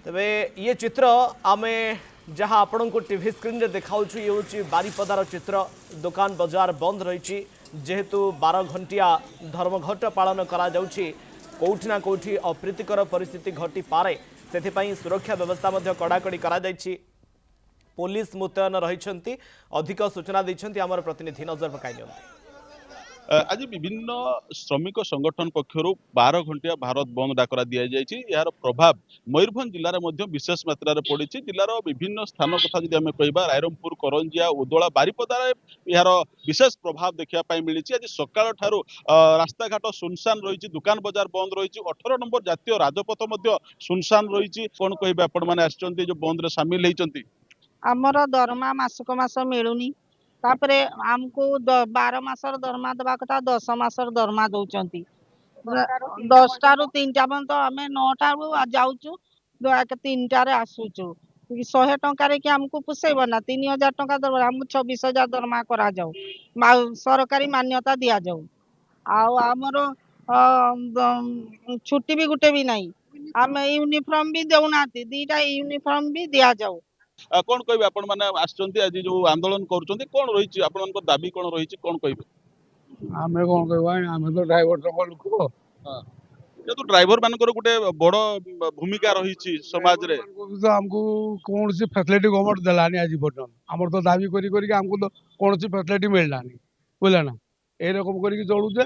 तेबे ये चित्र आमे जहाँ आपण को टीवी स्क्रीन रे देखाऊँ ये हूँ बारिपदार चित्र। दुकान बजार बंद रही जेहेतु 12 घंटिया धर्मघट पालन करा जाउछि कोउठी ना कोउठी अप्रीतिकर परिस्थिति घटी पारे से सुरक्षा व्यवस्था मध्य कड़ाकड़ी करा जाइछि। पुलिस मुतयन रही अधिक सूचना देइछन्ति आमर प्रतिनिधि नजर पकाई नियंतु। आज विभिन्न श्रमिक संगठन पक्षर 12 घंटिया भारत बंद डाकरा दि जाइए। यार प्रभाव मयूरभंज जिले में विशेष मात्रा पड़ी। जिलार विभिन्न स्थान कथा जदि आम कह रायरमपुर करंजिया उदला बारिपदार यार विशेष प्रभाव देखा मिली। आज सकाल ठारू रास्ता घाट सुनसान रही, दुकान बजार बंद रही, 18 नंबर जातीय राजपथ सुनसान रही। कौन कहे आपण मैंने आसछन्ती जो बंद रे सामिल होती? आमर दरमा मासक मास मिलुनी तापरे आमको 12 मासर दरमा दबा कथा 10 मासर दरमा दौचंती 10 रु 3टा पर्यंत आमे 9टा रु जाउचु 3टा रे आसुचु 100 टंका रे कि हमको पुसेब ना 3000 टंका दरमा हमको 26000 दरमा करा जाऊ सरकारी मान्यता दिया जाऊ आमर छुट्टी भी गुटे भी नहीं आम यूनिफॉर्म भी देउना 2टा यूनिफॉर्म भी दिया जाऊ। कौन कहे आपण मैंने आसछन्ती आज जो आंदोलन करूछन्ती कौन रही आपण दाबी कौन रही कौन कहे? आमे कौन कहवा आमे तो ड्राइवर तो लोक ये तो ड्राइवर मानकर गोटे बड़ भूमिका रही समाज रे तो हमको कौन सी फैसिलिटी गवर्नमेंट दिलानी आज पर्यटन आमर तो दाबी करी करी हमको तो कौन सी फैसिलिटी मिललानी बुझला ना ए रकम करी चलुचे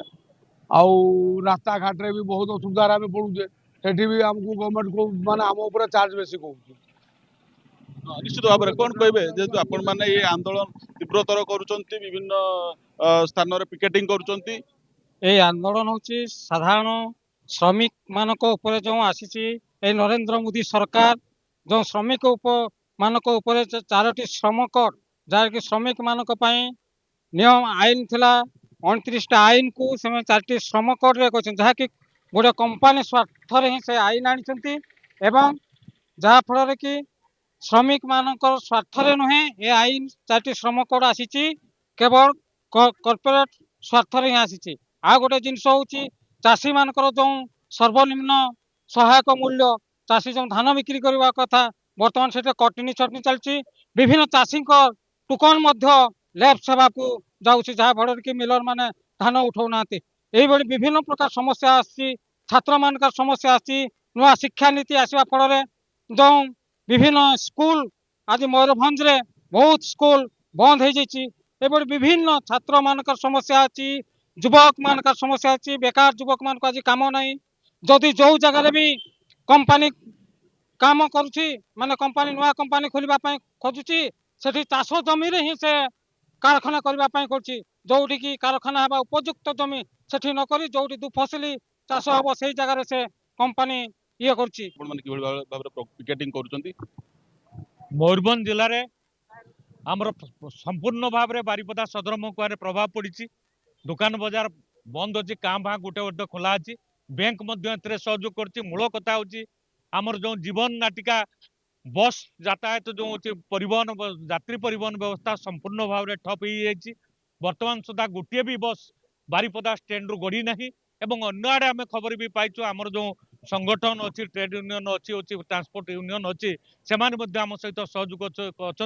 आउ रास्ता घाट रे भी बहुत असुविधा आमे पड़ुचे सेठी भी हमको गवर्नमेंट को माने हम ऊपर चार्ज बेसी कहउची। निश्चित भाव में कौन कहे जेहेतु आपण मैंने ये आंदोलन तीव्रतर करुछन्ती विभिन्न स्थान रे पिकेटिंग करुछन्ती? ये आंदोलन हूँ साधारण श्रमिक मानक ऊपर जो आसी नरेंद्र मोदी सरकार जो श्रमिक मानक ऊपर 4टी श्रम कोड जहाँकि श्रमिक मानक नियम आईन थिला 29टा आईन को 4टी श्रम कोड रे जहाँकि गोटे कंपानी स्वार्थ ही से आईन आनी जहाँ फल कि श्रमिक मानक स्वार्थ नुहे ये आईन 4टी श्रम कोड आसी केवल कॉर्पोरेट स्वार्थ ही आसी। आ गोटे जिनस हूँ चाषी मानकर जो सर्वनिम्न सहायक मूल्य चाषी जो धान बिक्री करने कथा बर्तमान से कटनी छटनी चलती विभिन्न चाषी टोकन लेफ्ट सेवा को जाऊँगी जहाँ फल कि मिलर माने धान उठाऊना विभिन्न प्रकार समस्या आसी छात्र मान समस्या आसी नुआ शिक्षा नीति आसवा फल जो विभिन्न स्कूल आज मयूरभंज रे बहुत स्कूल बंद हो जाइए विभिन्न छात्र मान समस्या अच्छी युवक मान समस्या अच्छी बेकार युवक मान आज कम नहीं जदि जो जगह भी कंपनी काम करुच्ची माने कंपनी नुआ कंपनी खोलने खोजुची से चाष जमी रे ही से कारखाना करने जोटी की कारखाना हवा उपयुक्त जमी से नक जो दु फसली चाष हम से जगह से कंपनी ये करुछन्ती? मयूरभंज जिले में आमर संपूर्ण भाव में बारिपदा सदर महकुआ प्रभाव पड़ी। दुकान बजार बंद अच्छी काँ भाँ गोटे गोटे खोला अच्छी बैंक सहयोग कर मूल कथा हूँ आमर जो जीवन नाटिका बस यातायात जो परिवहन यात्री परिवहन व्यवस्था संपूर्ण भाव में ठप हो जाए। बर्तमान सुधा गोटे भी बस बारिपदा स्टैंड रु गड़ी ना एवं अन्य आड़े आम खबर भी पाइचु आमर जो संगठन अच्छी ट्रेड यूनियन अच्छी ट्रांसपोर्ट यूनियन अच्छी से आम सहित सहयोग अच्छा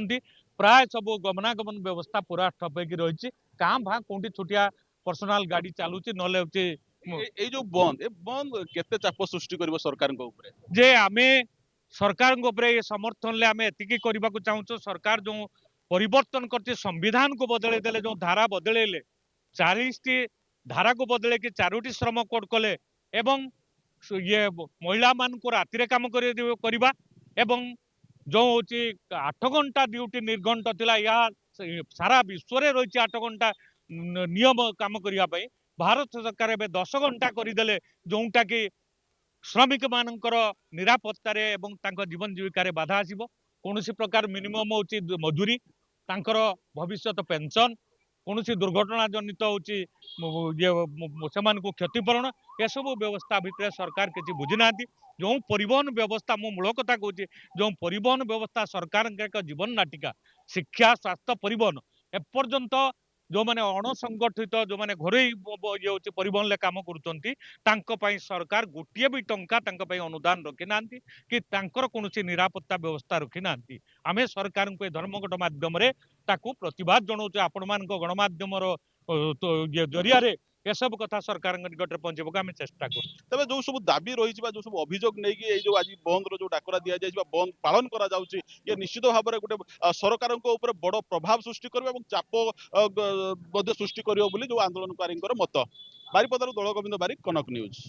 प्राय सब गमनागमन व्यवस्था पूरा ठप हो रही काँ भाँ कौटी छोटिया पर्सनाल गाड़ी चलुची ये जो बंद बंद केते चाप सृष्टि करिवो सरकार को ऊपर जे आमे सरकार को ऊपर ये समर्थन ले आमे एतिकी करबा को चाहूँ सरकार जो परिवर्तन करते संविधान को बदले देले जो धारा बदलेले 40टी धारा को बदले कि 4टी श्रम कोड कले एवं ये महिला मान को राति काम करवा एवं जो हूँ 8 घंटा ड्यूटी निर्घंट थिला या सारा विश्व रे रही 8 घंटा नियम काम करने भारत सरकार एवं 10 घंटा करदे जोटा कि श्रमिक मानकर निरापत्तार एवं जीवन जीविकार बाधा आसब कौन प्रकार मिनिमम हूँ मजूरी तांकर भविष्य पेंशन कौन दुर्घटना जनित हूँ से क्षतिपूरण ये सब व्यवस्था भितर सरकार किसी बुझीना जो परिवहन व्यवस्था मु मूल कथा कहूँ जो परिवहन व्यवस्था सरकार एक जीवन नाटिका शिक्षा स्वास्थ्य परिवहन एपर्यंत जो माने अणसंगठित जो माने घरोई ये होची परिवहन ले काम करूचंती तांको पई सरकार गोटिए भी टंका तांको पई अनुदान रखि नांती कि तांकर कोनोसी निरापत्ता व्यवस्था रखि नांती आमे सरकार को धर्मघट माध्यम रे ताकू प्रतिवाद जणाउछु आपण मान गणमाध्यम जरिया रे ये सब कथा सरकार निकट पहुंचेबो आम चेष्टा कर तेबे जो सब दाबी रही जो सब अभियोग नहीं कि जो आज बंद रो जो डाकरा दिया जाय बंद पालन करा जाउची ये निश्चित भाव में गोटे सरकार ऊपर बड़ प्रभाव सृष्टि कर चाप सृष्टि कर जो आंदोलनकारी मत बारिपदार दौल गोविंद बारिक कनक न्यूज।